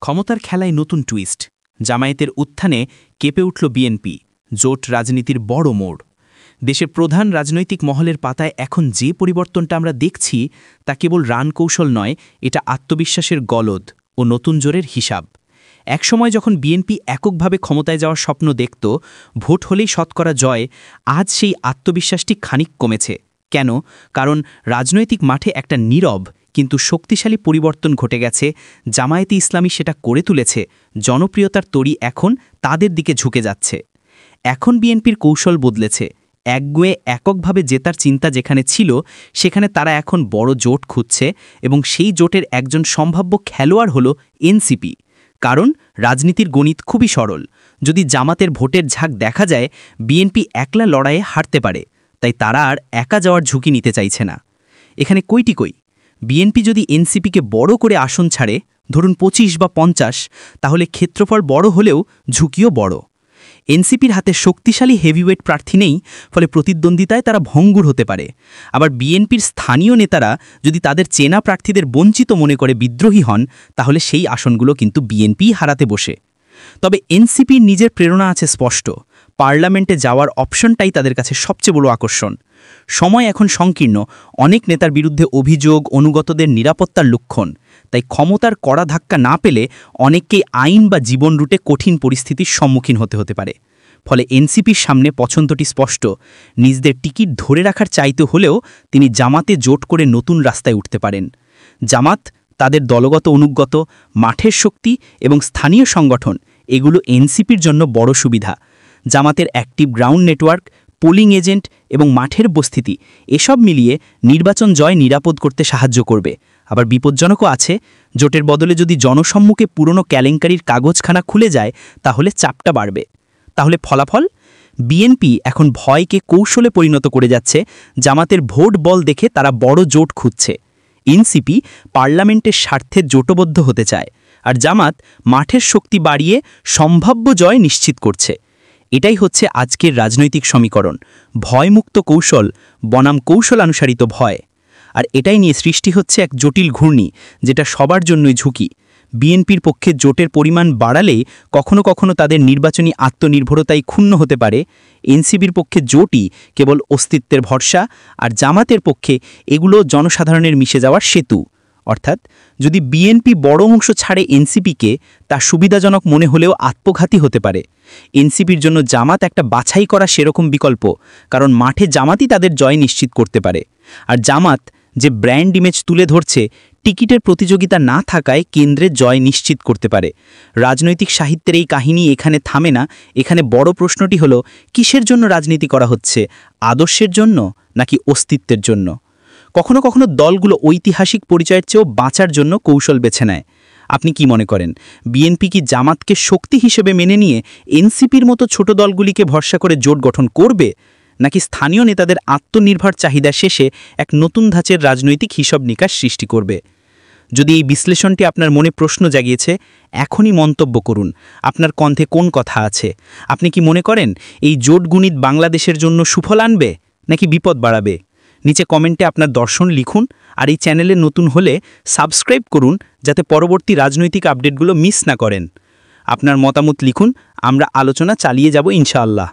ক্ষমতার খেলায় নতুন টুইস্ট। জামায়াতের উত্থানে কেঁপে উঠল বিএনপি, জোট রাজনীতির বড় মোড়। দেশের প্রধান রাজনৈতিক মহলের পাতায় এখন যে পরিবর্তনটা আমরা দেখছি তা কেবল রানকৌশল নয়, এটা আত্মবিশ্বাসের গলদ ও নতুন জোরের হিসাব। একসময় যখন বিএনপি এককভাবে ক্ষমতায় যাওয়ার স্বপ্ন দেখত, ভোট হলেই শতকরা জয়, আজ সেই আত্মবিশ্বাসটি খানিক কমেছে। কেন? কারণ রাজনৈতিক মাঠে একটা নীরব কিন্তু শক্তিশালী পরিবর্তন ঘটে গেছে। জামায়াতে ইসলামী সেটা করে তুলেছে। জনপ্রিয়তার তড়ি এখন তাদের দিকে ঝুঁকে যাচ্ছে। এখন বিএনপির কৌশল বদলেছে। একগুয়ে এককভাবে জেতার চিন্তা যেখানে ছিল, সেখানে তারা এখন বড় জোট খুঁজছে, এবং সেই জোটের একজন সম্ভাব্য খেলোয়াড় হল এনসিপি। কারণ রাজনীতির গণিত খুবই সরল। যদি জামাতের ভোটের ঝাঁক দেখা যায়, বিএনপি একলা লড়াইয়ে হারতে পারে, তাই তারা আর একা যাওয়ার ঝুঁকি নিতে চাইছে না। এখানে কই বিএনপি যদি এনসিপিকে বড় করে আসন ছাড়ে, ধরুন ২৫ বা ৫০, তাহলে ক্ষেত্রফল বড় হলেও ঝুঁকিও বড়। এনসিপির হাতে শক্তিশালী হেভিওয়েট প্রার্থী নেই, ফলে প্রতিদ্বন্দ্বিতায় তারা ভঙ্গুর হতে পারে। আবার বিএনপির স্থানীয় নেতারা যদি তাদের চেনা প্রার্থীদের বঞ্চিত মনে করে বিদ্রোহী হন, তাহলে সেই আসনগুলো কিন্তু বিএনপিই হারাতে বসে। তবে এনসিপির নিজের প্রেরণা আছে স্পষ্ট। পার্লামেন্টে যাওয়ার অপশনটাই তাদের কাছে সবচেয়ে বড় আকর্ষণ। সময় এখন সংকীর্ণ, অনেক নেতার বিরুদ্ধে অভিযোগ, অনুগতদের নিরাপত্তার লক্ষণ। তাই ক্ষমতার কড়া ধাক্কা না পেলে অনেককেই আইন বা জীবন রুটে কঠিন পরিস্থিতির সম্মুখীন হতে পারে। ফলে এনসিপির সামনে পছন্দটি স্পষ্ট। নিজদের টিকিট ধরে রাখার চাইতে হলেও তিনি জামাতে জোট করে নতুন রাস্তায় উঠতে পারেন। জামাত, তাদের দলগত অনুগত, মাঠের শক্তি এবং স্থানীয় সংগঠন, এগুলো এনসিপির জন্য বড় সুবিধা। জামাতের active ground network, polling agent এবং মাঠের উপস্থিতি, এসব মিলিয়ে নির্বাচন জয় নিরাপদ করতে সাহায্য করবে। আবার বিপজ্জনকও আছে। জোটের বদলে যদি জনসম্মুখে পুরনো কেলেঙ্কারির কাগজখানা খুলে যায়, তাহলে চাপটা বাড়বে। তাহলে ফলাফল? বিএনপি এখন ভয়কে কৌশলে পরিণত করে যাচ্ছে। জামাতের ভোট বল দেখে তারা বড় জোট খুঁজছে। এনসিপি পার্লামেন্টের স্বার্থে জোটবদ্ধ হতে চায়, আর জামাত মাঠের শক্তি বাড়িয়ে সম্ভাব্য জয় নিশ্চিত করছে। এটাই হচ্ছে আজকের রাজনৈতিক সমীকরণ। ভয়মুক্ত কৌশল বনাম কৌশলানুসারিত ভয়। আর এটাই নিয়ে সৃষ্টি হচ্ছে এক জটিল ঘূর্ণি, যেটা সবার জন্যই ঝুঁকি। বিএনপির পক্ষে জোটের পরিমাণ বাড়ালে কখনো কখনো তাদের নির্বাচনী আত্মনির্ভরতাই ক্ষুণ্ণ হতে পারে। এনসিপির পক্ষে জোটই কেবল অস্তিত্বের ভরসা, আর জামাতের পক্ষে এগুলো জনসাধারণের মিশে যাওয়ার সেতু। অর্থাৎ যদি বিএনপি বড় অংশ ছাড়ে এনসিপিকে, তা সুবিধাজনক মনে হলেও আত্মঘাতী হতে পারে। এনসিপির জন্য জামাত একটা বাছাই করা সেরকম বিকল্প, কারণ মাঠে জামাতই তাদের জয় নিশ্চিত করতে পারে। আর জামাত যে ব্র্যান্ড ইমেজ তুলে ধরছে, টিকিটের প্রতিযোগিতা না থাকায় কেন্দ্রে জয় নিশ্চিত করতে পারে। রাজনৈতিক সাহিত্যের এই কাহিনী এখানে থামে না। এখানে বড় প্রশ্নটি হলো, কিসের জন্য রাজনীতি করা হচ্ছে? আদর্শের জন্য নাকি অস্তিত্বের জন্য? কখনো কখনো দলগুলো ঐতিহাসিক পরিচয়ের চেয়েও বাঁচার জন্য কৌশল বেছে নেয়। আপনি কি মনে করেন, বিএনপি কি জামাতকে শক্তি হিসেবে মেনে নিয়ে এনসিপির মতো ছোট দলগুলিকে ভরসা করে জোট গঠন করবে, নাকি স্থানীয় নেতাদের আত্মনির্ভর চাহিদা শেষে এক নতুন ধাঁচের রাজনৈতিক হিসাব নিকাশ সৃষ্টি করবে? যদি এই বিশ্লেষণটি আপনার মনে প্রশ্ন জাগিয়েছে, এখনই মন্তব্য করুন। আপনার কণ্ঠে কোন কথা আছে? আপনি কি মনে করেন এই জোট গণিত বাংলাদেশের জন্য সুফল আনবে নাকি বিপদ বাড়াবে? নিচে কমেন্টে আপনার দর্শন লিখুন। আর এই চ্যানেলে নতুন হলে সাবস্ক্রাইব করুন, যাতে পরবর্তী রাজনৈতিক আপডেটগুলো মিস না করেন। আপনার মতামত লিখুন, আমরা আলোচনা চালিয়ে যাব ইনশাআল্লাহ।